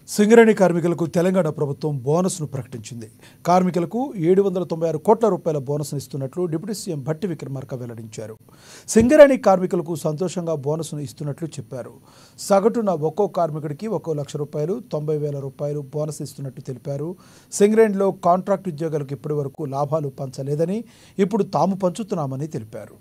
సింగరేణి కార్మికులకు తెలంగాణ ప్రభుత్వం బోనస్ను ప్రకటించింది. కార్మికులకు 796 కోట్ల రూపాయల బోనస్ను ఇస్తున్నట్లు డిప్యూటీ సీఎం భట్టి విక్రమార్క వెల్లడించారు. సింగరేణి కార్మికులకు సంతోషంగా బోనస్ను ఇస్తున్నట్లు చెప్పారు. సగటున ఒక్కో కార్మికుడికి 1 లక్ష రూపాయలు 90,000 రూపాయలు బోనస్ ఇస్తున్నట్టు తెలిపారు. సింగరేణిలో కాంట్రాక్ట్ ఉద్యోగులకు ఇప్పటివరకు లాభాలు పంచలేదని, ఇప్పుడు తాము పంచుతున్నామని తెలిపారు.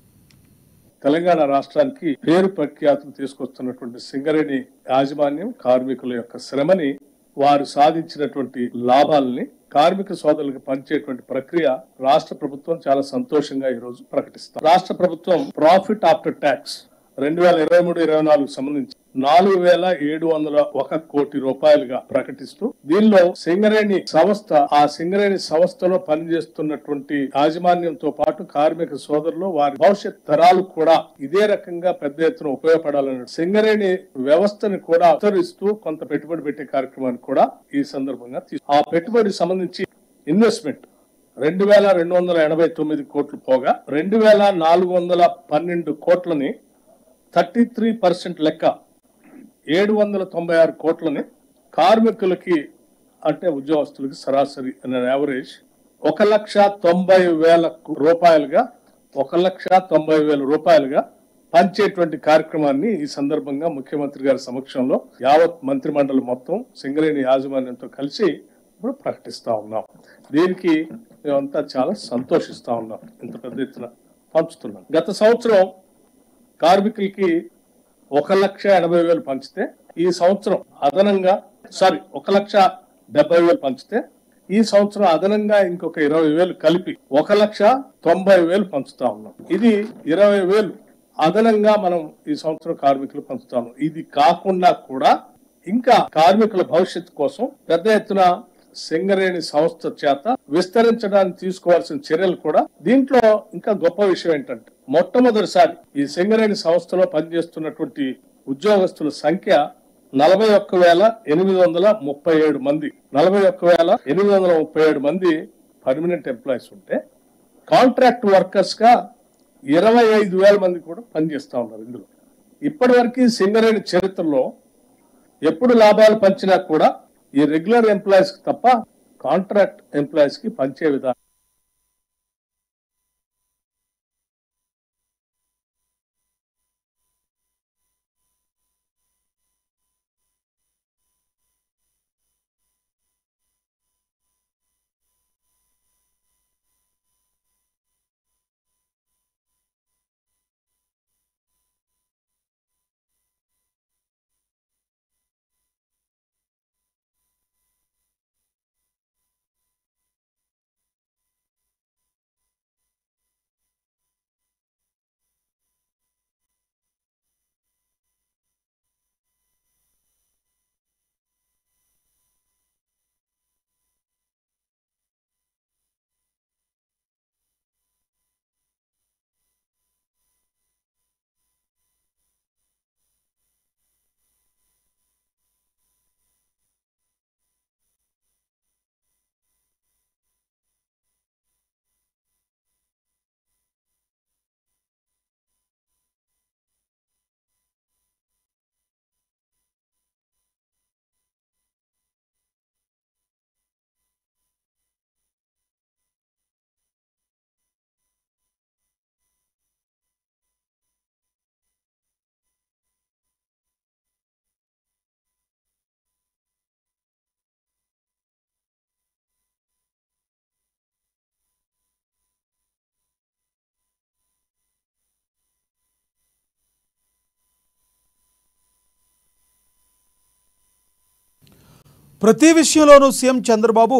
తెలంగాణ రాష్ట్రానికి పేరు ప్రఖ్యాతులు తీసుకొస్తున్నటువంటి సింగరేణి యాజమాన్యం కార్మికుల యొక్క శ్రమని, వారు సాధించినటువంటి లాభాలని కార్మిక సోదరులకు పంచేటువంటి ప్రక్రియ రాష్ట్ర ప్రభుత్వం చాలా సంతోషంగా ఈ రోజు ప్రకటిస్తారు. రాష్ట్ర ప్రభుత్వం ప్రాఫిట్ ఆఫ్టర్ ట్యాక్స్ 2023-24 సంబంధించి 4,701 కోటి రూపాయలుగా ప్రకటిస్తూ, దీనిలో సింగరేణి సంస్థ, ఆ సింగరేణి సంస్థలో పనిచేస్తున్నటువంటి యాజమాన్యంతో పాటు కార్మిక సోదరులు, వారి భవిష్యత్ తరాలు కూడా ఇదే రకంగా పెద్ద ఎత్తున ఉపయోగపడాలని సింగరేణి వ్యవస్థని కూడా విస్తరిస్తూ కొంత పెట్టుబడి పెట్టే కార్యక్రమాన్ని కూడా ఈ సందర్భంగా ఆ పెట్టుబడి సంబంధించి ఇన్వెస్ట్మెంట్ 2,289 కోట్లు పోగా 2,412 కోట్లని 33% లెక్క 796 కోట్లని కార్మికులకి, అంటే ఉద్యోగస్తులకి సరాసరి యావరేజ్ 1,90,000 రూపాయలుగా 1,90,000 రూపాయలుగా పంచేటువంటి కార్యక్రమాన్ని ఈ సందర్భంగా ముఖ్యమంత్రి గారి సమక్షంలో యావత్ మంత్రిమండలి మొత్తం సింగరేణి యాజమాన్యంతో కలిసి ఇప్పుడు ప్రకటిస్తా ఉన్నాం. దీనికి మేమంతా చాలా సంతోషిస్తా ఉన్నాం. ఇంత పెద్ద ఎత్తున పంచుతున్నాం. గత సంవత్సరం కార్మికులకి 1,80,000 పంచితే, ఈ సంవత్సరం అదనంగా 1,70,000 పంచితే, ఈ సంవత్సరం అదనంగా ఇంకొక 20,000 కలిపి 1,90,000 పంచుతా ఉన్నాం. ఇది 20,000 అదనంగా మనం ఈ సంవత్సరం కార్మికులు పంచుతాము. ఇది కాకుండా కూడా ఇంకా కార్మికుల భవిష్యత్తు కోసం పెద్ద ఎత్తున సింగరేణి సంస్థ చేత విస్తరించడానికి తీసుకోవాల్సిన చర్యలు కూడా, దీంట్లో ఇంకా గొప్ప విషయం ఏంటంటే, మొట్టమొదటిసారి ఈ సింగరేణి సంస్థలో పనిచేస్తున్నటువంటి ఉద్యోగస్తుల సంఖ్య 41,837 మంది. 41,837 మంది పర్మనెంట్ ఎంప్లాయీస్ ఉంటే, కాంట్రాక్ట్ వర్కర్స్ గా 25,000 మంది కూడా పనిచేస్తా ఉన్నారు. ఇందులో ఇప్పటి వరకు సింగరేణి చరిత్రలో ఎప్పుడు లాభాలు పంచినా కూడా ఈ రెగ్యులర్ ఎంప్లాయీస్ కి తప్ప కాంట్రాక్ట్ ఎంప్లాయీస్ కి పంచే విధానం. ప్రతి విషయంలోనూ సీఎం చంద్రబాబు